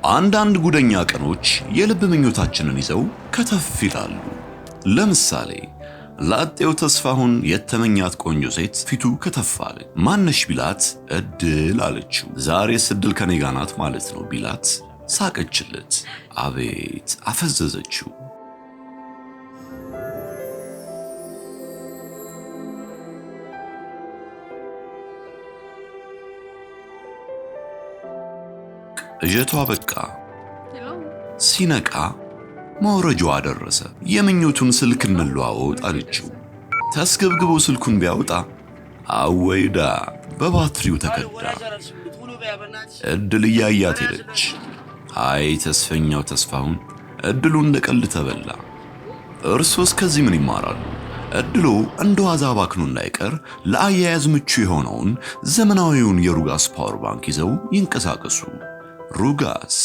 አንዳንድ ጉደኛ ቀኖች የልብ ምኞታችንን ይዘው ከተፍ ይላሉ። ለምሳሌ ላጤው ተስፋሁን የተመኛት ቆንጆ ሴት ፊቱ ከተፍ አለ። ማነሽ ቢላት እድል አለችው። ዛሬስ እድል ከኔ ጋር ናት ማለት ነው ቢላት ሳቀችለት። አቤት አፈዘዘችው። እጀቷ በቃ ሲነቃ መውረጃዋ ደረሰ። የምኞቱን ስልክ እንለዋወጥ አለችው። ተስገብግቦ ስልኩን ቢያወጣ አወይዳ በባትሪው ተከዳ። እድል እያያት ሄደች። አይ ተስፈኛው ተስፋሁን እድሉ እንደ ቀልድ ተበላ። እርሶስ ከዚህ ምን ይማራሉ? እድሉ እንደ ዋዛ ባክኖ እንዳይቀር ለአያያዝ ምቹ የሆነውን ዘመናዊውን የሩጋስ ፓወር ባንክ ይዘው ይንቀሳቀሱ። ሩጋስ